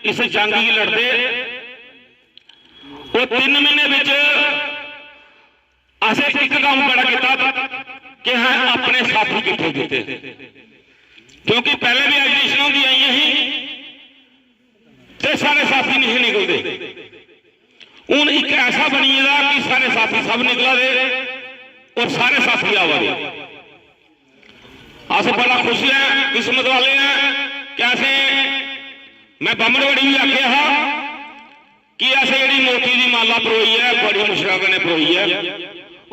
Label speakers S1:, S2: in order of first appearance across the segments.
S1: इस जंग की लड़ते वो 3 महीने में असें एक काम बड़ा किया कि हाँ अपने साथी कितने दिते, क्योंकि पहले भी एग्जीबिशन होंगी आई ही तो सारे साथी नहीं निकलते। हूँ एक ऐसा बनी कि सारे साथी सब निकला दे और सारे साथी आवा दे। अस बड़ा खुश है, किस्मत वाले हैं। कैसे मैं बामणवाड़ी भी आख्या हा कि ऐसे जी मोती की माला परोई है, बड़ी मुश्किल ने परोई है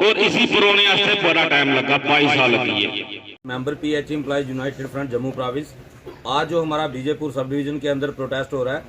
S1: और इसी परोने वास्ते बड़ा टाइम लगा, 22 साल लगी है।
S2: Member PHE employees United front Jammu province, आज जो हमारा बीजेपुर सब डिवीजन के अंदर प्रोटेस्ट हो रहा है,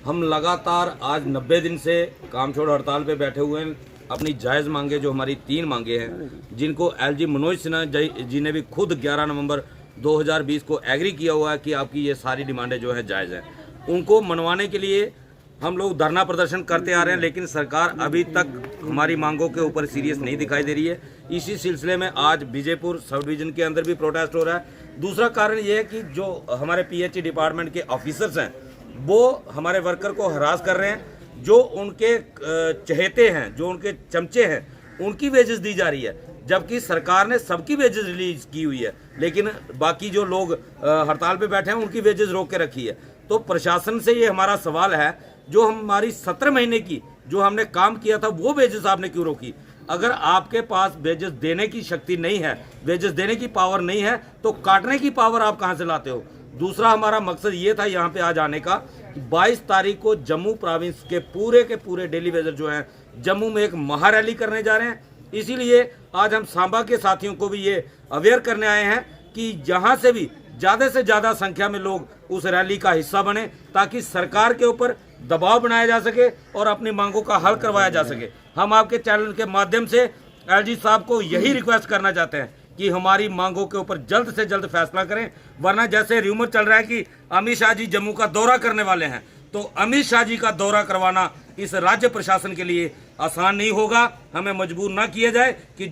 S2: हम लगातार आज 90 दिन से काम छोड़ हड़ताल पे बैठे हुए हैं। अपनी जायज़ मांगे जो हमारी 3 मांगे हैं, जिनको एलजी मनोज सिन्हा जी ने भी खुद 11 नवंबर 2020 को एग्री किया हुआ है कि आपकी ये सारी डिमांडें जो है जायज़ हैं, उनको मनवाने के लिए हम लोग धरना प्रदर्शन करते आ रहे हैं। लेकिन सरकार अभी तक हमारी मांगों के ऊपर सीरियस नहीं दिखाई दे रही है। इसी सिलसिले में आज बीजेपुर सब डिवीजन के अंदर भी प्रोटेस्ट हो रहा है। दूसरा कारण ये है कि जो हमारे पीएचई डिपार्टमेंट के ऑफिसर्स हैं वो हमारे वर्कर को हरास कर रहे हैं। जो उनके चहेते हैं, जो उनके चमचे हैं, उनकी वेजेस दी जा रही है, जबकि सरकार ने सबकी वेजेस रिलीज की हुई है, लेकिन बाकी जो लोग हड़ताल पे बैठे हैं उनकी वेजेस रोक के रखी है। तो प्रशासन से ये हमारा सवाल है, जो हमारी 17 महीने की जो हमने काम किया था वो वेजेस आपने क्यों रोकी? अगर आपके पास वेजेस देने की शक्ति नहीं है, वेजेस देने की पावर नहीं है, तो काटने की पावर आप कहां से लाते हो? दूसरा हमारा मकसद ये था यहाँ पे आज आने का, 22 तारीख को जम्मू प्रोविंस के पूरे डेली वेजर जो हैं जम्मू में एक महारैली करने जा रहे हैं। इसीलिए आज हम सांबा के साथियों को भी ये अवेयर करने आए हैं कि जहाँ से भी ज़्यादा से ज़्यादा संख्या में लोग उस रैली का हिस्सा बने, ताकि सरकार के ऊपर दबाव बनाया जा सके और अपनी मांगों का हल करवाया जा सके। हम आपके चैनल के माध्यम से एलजी साहब को यही रिक्वेस्ट करना चाहते हैं कि हमारी मांगों के ऊपर जल्द से जल्द फैसला करें, वरना जैसे र्यूमर चल रहा है कि अमित शाह जी जम्मू का दौरा करने वाले हैं, तो अमित शाह जी का दौरा करवाना इस राज्य प्रशासन के लिए आसान नहीं होगा। हमें मजबूर ना किया जाए कि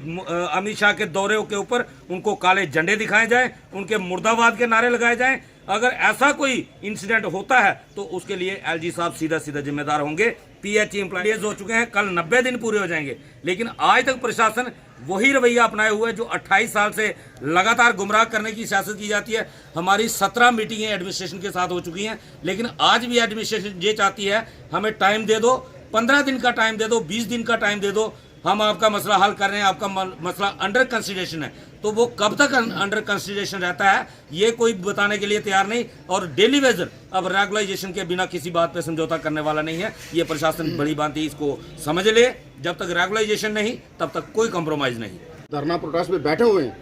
S2: अमित शाह के दौरे के ऊपर उनको काले झंडे दिखाए जाएं, उनके मुर्दाबाद के नारे लगाए जाएं। अगर ऐसा कोई इंसिडेंट होता है तो उसके लिए एलजी साहब सीधा जिम्मेदार होंगे। पीएचई एम्प्लॉयज हो चुके हैं, कल 90 दिन पूरे हो जाएंगे, लेकिन आज तक प्रशासन वही रवैया अपनाए हुए जो 28 साल से लगातार गुमराह करने की सियासत की जाती है। हमारी 17 मीटिंगें एडमिनिस्ट्रेशन के साथ हो चुकी हैं, लेकिन आज भी एडमिनिस्ट्रेशन ये चाहती है हमें टाइम दे दो, 15 दिन का टाइम दे दो, 20 दिन का टाइम दे दो, हम आपका मसला हल कर रहे हैं, आपका मसला अंडर कंसिडरेशन है। तो वो कब तक अंडर कंसिडरेशन रहता है ये कोई बताने के लिए तैयार नहीं। और डेली वेजर अब रेगुलाइजेशन के बिना किसी बात पे समझौता करने वाला नहीं है। ये प्रशासन बड़ी बात इसको समझ ले, जब तक रेगुलाइजेशन नहीं तब तक कोई कॉम्प्रोमाइज नहीं।
S3: धरना प्रोटेस्ट में बैठे हुए हैं,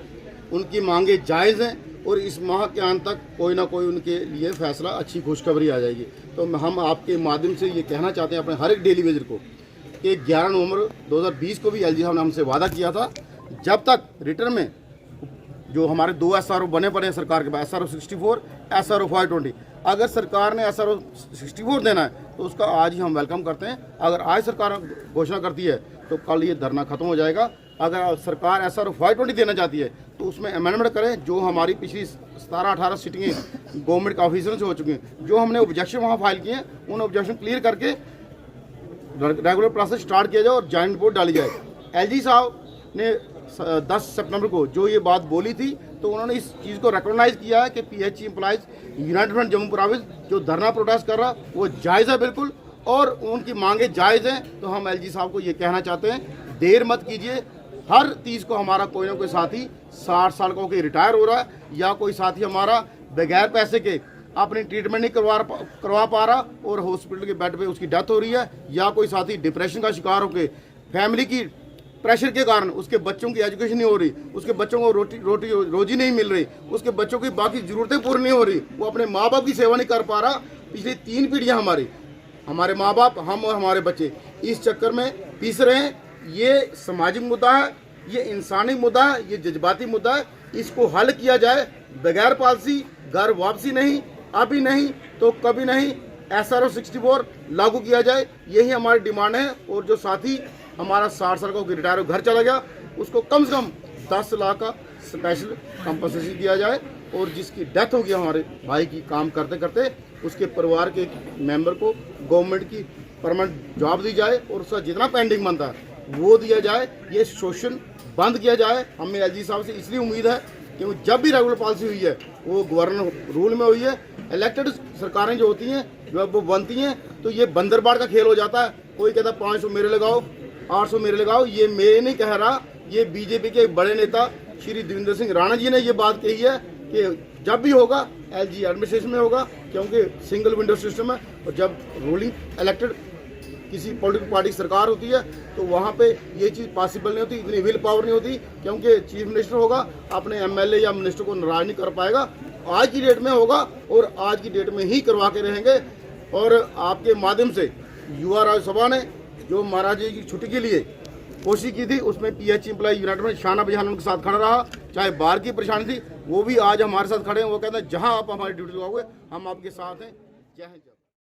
S3: उनकी मांगे जायज़ हैं और इस माह के अंत तक कोई ना कोई उनके लिए फैसला, अच्छी खुशखबरी आ जाएगी। तो हम आपके माध्यम से ये कहना चाहते हैं अपने हर एक डेली वेजर को कि 11 नवंबर 2020 को भी एलजी साहब ने हमसे वादा किया था, जब तक रिटर्न में जो हमारे 2 SRO बने पड़े हैं सरकार के पास, SRO 64, SRO 520, अगर सरकार ने SRO 64 देना है तो उसका आज ही हम वेलकम करते हैं। अगर आज सरकार घोषणा करती है तो कल ये धरना खत्म हो जाएगा। अगर सरकार SRO 520 देना चाहती है तो उसमें अमेंडमेंट करें। जो हमारी पिछली 17-18 सीटिंगें गवर्नमेंट के ऑफिसरों से हो चुकी हैं, जो हमने ऑब्जेक्शन वहाँ फाइल किए हैं, उन ऑब्जेक्शन क्लियर करके रेगुलर प्रोसेस स्टार्ट किया जाए और जॉइंट रिपोर्ट डाली जाए। एलजी साहब ने 10 सितंबर को जो ये बात बोली थी, तो उन्होंने इस चीज़ को रिकॉग्नाइज किया है कि PHE employees United front Jammu province जो धरना प्रोटेस्ट कर रहा वो जायज़ है बिल्कुल, और उनकी मांगे जायज़ हैं। तो हम एलजी साहब को ये कहना चाहते हैं, देर मत कीजिए। हर 30 को हमारा कोई ना कोई साथी 60 साल का होकर रिटायर हो रहा है, या कोई साथी हमारा बगैर पैसे के अपनी ट्रीटमेंट नहीं करवा पा रहा और हॉस्पिटल के बेड पे उसकी डेथ हो रही है, या कोई साथी डिप्रेशन का शिकार होकर फैमिली की प्रेशर के कारण उसके बच्चों की एजुकेशन नहीं हो रही, उसके बच्चों को रोजी नहीं मिल रही, उसके बच्चों की बाकी ज़रूरतें पूरी नहीं हो रही, वो अपने माँ बाप की सेवा नहीं कर पा रहा। पिछली 3 पीढ़ियाँ हमारे माँ बाप, हम और हमारे बच्चे इस चक्कर में पीस रहे हैं। ये सामाजिक मुद्दा है, ये इंसानी मुद्दा है, ये जज्बाती मुद्दा है। इसको हल किया जाए बगैर पॉलिसी, घर वापसी नहीं, अभी नहीं तो कभी नहीं। SRO 64 लागू किया जाए, यही हमारी डिमांड है। और जो साथी हमारा 60 साल का रिटायर घर चला गया, उसको कम से कम 10 लाख का स्पेशल कंपनसेशन दिया जाए। और जिसकी डेथ होगी हमारे भाई की काम करते करते, उसके परिवार के मेंबर को गवर्नमेंट की परमानेंट जॉब दी जाए और उसका जितना पेंडिंग बनता है वो दिया जाए। ये शोषण बंद किया जाए। हमें एलजी साहब से इसलिए उम्मीद है कि वो जब भी रेगुलर पॉलिसी हुई है वो गवर्नर रूल में हुई है। इलेक्टेड सरकारें जो होती हैं जब वो बनती हैं तो ये बंदरबाड़ का खेल हो जाता है। कोई कहता 500 मेरे लगाओ, 800 मेरे लगाओ। ये मैं नहीं कह रहा, ये बीजेपी के बड़े नेता श्री देवेंद्र सिंह राणा जी ने ये बात कही है कि जब भी होगा एलजी एडमिनिस्ट्रेशन में होगा, क्योंकि सिंगल विंडो सिस्टम है। और जब रूलिंग इलेक्टेड किसी पॉलिटिकल पार्टी की सरकार होती है तो वहाँ पे ये चीज़ पॉसिबल नहीं होती, इतनी विल पावर नहीं होती, क्योंकि चीफ मिनिस्टर होगा अपने एमएलए या मिनिस्टर को नाराज नहीं कर पाएगा। आज की डेट में होगा और आज की डेट में ही करवा के रहेंगे। और आपके माध्यम से युवा राज्यसभा ने जो महाराज जी की छुट्टी के लिए कोशिश की थी, उसमें PH एम्प्लॉय यूनाइटेड में शाना बजाना उनके साथ खड़ा रहा। चाहे बाहर की परेशानी थी, वो भी आज हमारे साथ खड़े हैं। वो कहते हैं जहाँ आप हमारी ड्यूटी लगाओगे हम आपके साथ हैं। जय हिंद।